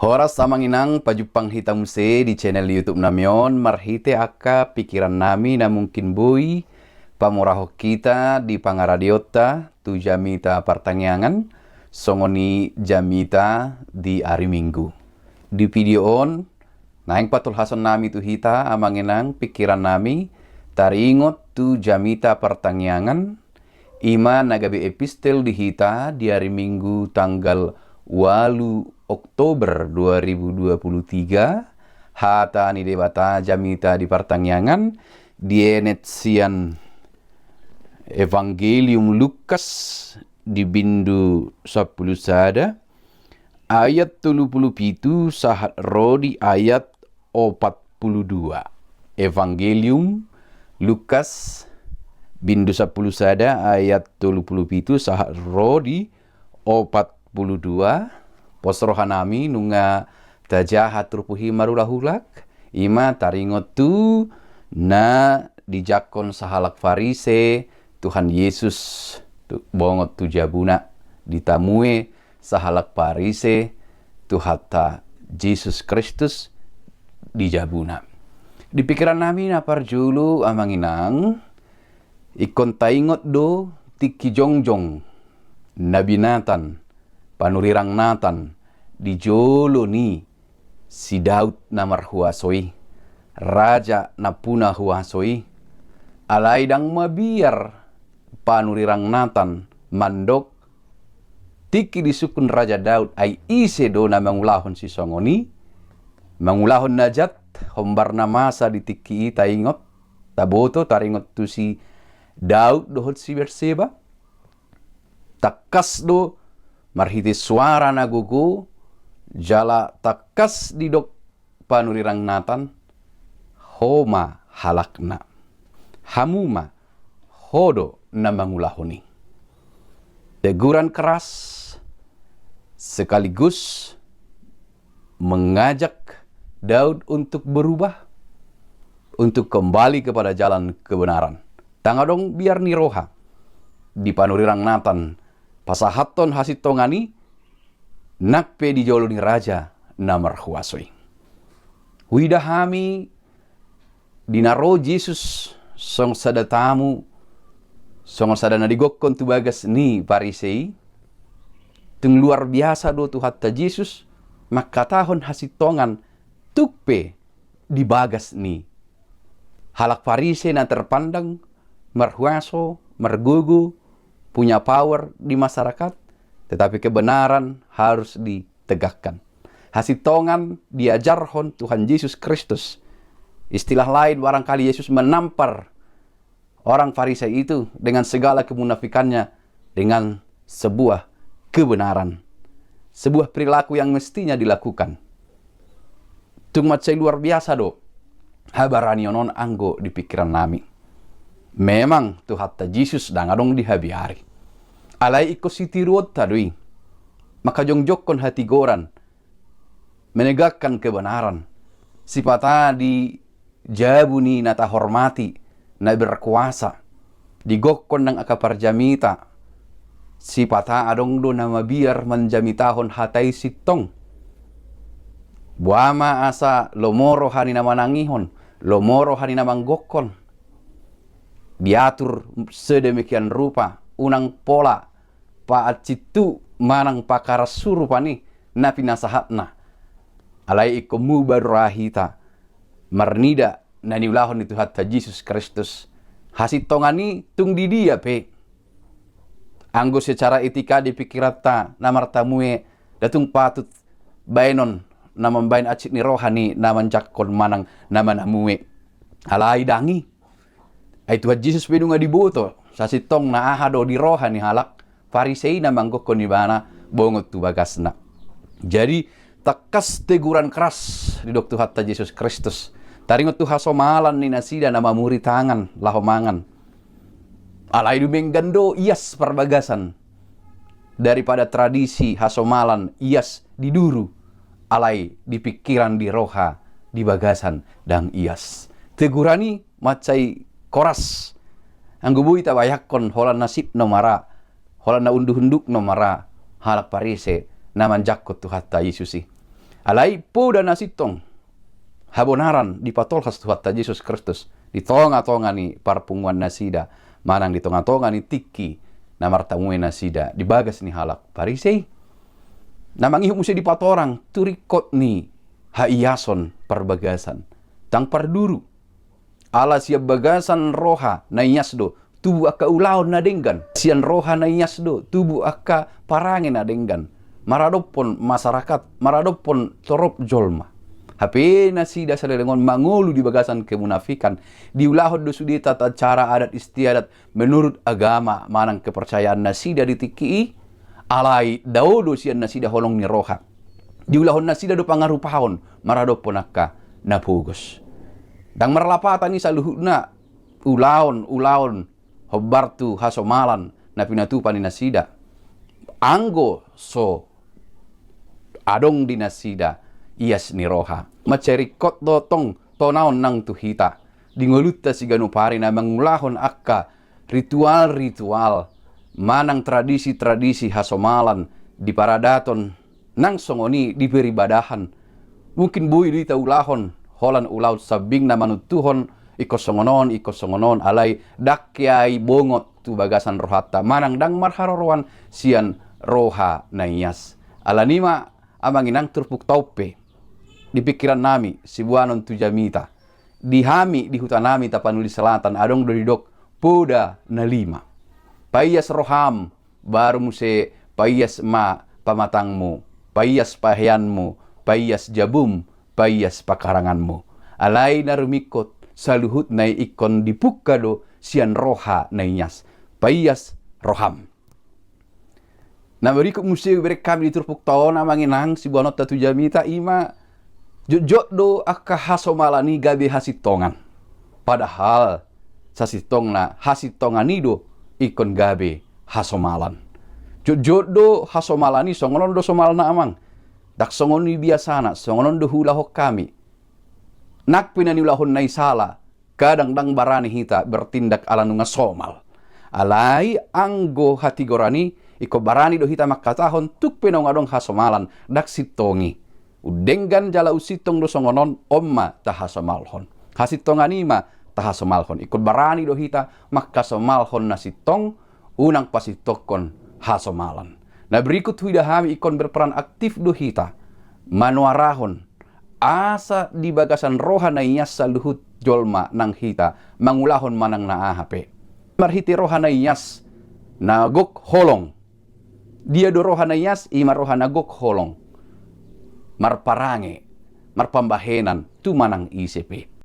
Horas samanginang pajupang hitam se di channel YouTube namion marhite aka pikiran nami na mungkin bui pamuraho kita di pangaradiota tu jamita pertanyaan songoni jamita di hari Minggu. Di video on naing patul hason nami tu hita amanginang pikiran nami taringot tu jamita pertanyaan ima nagabi epistel di hita di hari Minggu tanggal 8 Oktober 2023 hata ni debata jamita di pertanyaan dienetsian Evangelium Lukas di bindu 10 sada ayat 37 sahat rodi ayat 42. Evangelium Lukas bindu 10 sada ayat 37 sahat rodi 42. Posrohanami nunga tajahat rupuhi marulahulak ima taringot tu na dijakon sahalak farise Tuhan Yesus tu bongot tu jabuna ditamue sahalak farise tu hatta Yesus Kristus di jabuna. Di pikiran nami na parjulu amanginang ikon taingot do tiki jongjong Nabi Nathan panurirang Nathan di jolo ni si Daud na marhuasoi raja na puna huasoi alaidang mabiar panurirang Nathan mandok tiki disukun raja Daud ay ise do na mangulahon si songoni mangulahon najat hombar na masa di tiki taingot taboto taringot tu si Daud dohot si Berseba takas do marhiti suara nagugu jala takas didok panurirang Nathan homa halakna hamuma hodo na mangulahoni. Teguran keras sekaligus mengajak Daud untuk berubah, untuk kembali kepada jalan kebenaran. Tangadong biar niroha di panurirang Nathan pasahaton hasitongani nakpe di jolo ni raja namar huasoi. Widahami dinaro Jesus song sadatamu song sadana digokon tu bagas ni parisei tung luar biasa do tu hatta Jesus makatahon hasitongan tukpe di bagas ni halak farise na terpandang marhuaso margugu punya power di masyarakat, tetapi kebenaran harus ditegakkan. Hasitongan diajarhon Tuhan Yesus Kristus. Istilah lain barangkali Yesus menampar orang Farisei itu dengan segala kemunafikannya dengan sebuah kebenaran. Sebuah perilaku yang mestinya dilakukan. Tung macai luar biasa do. Habarani onon anggo di pikiran nami. Memang tu hatta Yesus dangadong dihabiari. Alai iko sitiruot tadui. Maka jongjokon hati goran. Menegakkan kebenaran. Sipata di jabuni nata hormati. Na berkuasa. Digokon ng akaparjamita. Sipata adong do na mabiar manjamitahon hatay sitong. Buama asa lomoro hani na manangihon. Lomoro hani na manggokon. Diatur sedemikian rupa unang pola paat citu manang pakara surupa ni na pinasahatna alai ikomu barahita marnida na niulahon itu hatta Yesus Kristus hasitongani tung di dia pe anggo secara etika dipikirata namartamue datung patut bainon namambain acit ni rohani namanjakon manang namanamue alai dangi ay Tuhan Yesus pwede nga diboto sa sitong na ahado di roha ni halak Farisei na manggokon ni bana bongot tu bagas na. Jadi takas teguran keras di doktu hatta Yesus Kristus. Taringot tu hasomalan ni nasida na mamuri tangan lahomangan. Alay dumenggando ias perbagasan daripada tradisi hasomalan ias diduru alay di pikiran di roha di bagasan dang ias. Tegurani macai koras anggubuy tabayakon holan nasib nomara holan na unduh-unduk nomara halak parise naman jakot tu hatta Yesusi Alai po dan nasitong habonaran di patolhas Tuhan ta Yesus Kristus di tonga-tonga ni parpunguan nasida manang di tonga-tonga ni tiki na martamui nasida di bagas ni halak Parisei na mangihuk musi di patorang turikot ni haiyason perbagasan tang parduru ala siap bagasan roha na inyasdo tubuh akka ulaon na denggan sian roha na inyasdo tubuh akka parangin na denggan maradopon masyarakat maradopon torop jolma hape nasida salengon mangolu di bagasan kemunafikan diulahod do sudi tata cara adat istiadat menurut agama manang kepercayaan nasida ditiki alai daodo sian nasida holong ni roha diulahon nasida do pangarupahon maradopon akka napugos dang marlapatan ni saluhutna ulaon hobbartu hasomalan na pinatupan ni nasida anggo so adong di nasida iyas ni roha macerikot dotong tonaon nang tuhita dingolutta si ganupari na mangulahon akka ritual manang tradisi hasomalan di paradaton nang songoni di peribadahan mungkin bui di taulahon holan ulaw sabing na manutuhon ikosongonon alai dakyai bongot tu bagasan rohata manang dang marharorowan sian roha na iyas alanima amanginang turpuk taupe di pikiran nami sibuanon tu jamita di hami di hutanami tapanuli selatan adong doridok poda na 5 payas roham baru muse payas ma pamatangmu payas pahianmu payas jabum payas pakaranganmu alai narumikot saluhut na ikon dipukado sian roha na inyas payas roham na berikut museu berek kami diturpuk taon amanginang si buanot tatu jamita ima jojok do akka hasomalani gabe hasitongan padahal sasitong na hasitongan ido ikon gabe hasomalan jojok do hasomalani songonon do somalna amang dak songoni biasana songonon do hulahok kami nak pinaniulahon na isala kadang dang barani hita bertindak ala nunga somal alai anggo hati gorani iko barani do hita makatahon tuk pinongadong hasomalan dak sitongi udenggan jala usitong do songonon omma tahasomalhon hasitonganima tahasomalhon ikut barani do hita makasomalhon na sitong unang pasitokon hasomalan na berikut huidahami ikon berperan aktif do hita manuarahon asa di bagasan roha na iyas sa luhut jolma nang hita mangulahon manang naahape marhiti roha na iyas na gok holong dia do roha na iyas ima roha na gok holong marparange marpambahenan tu manang ICP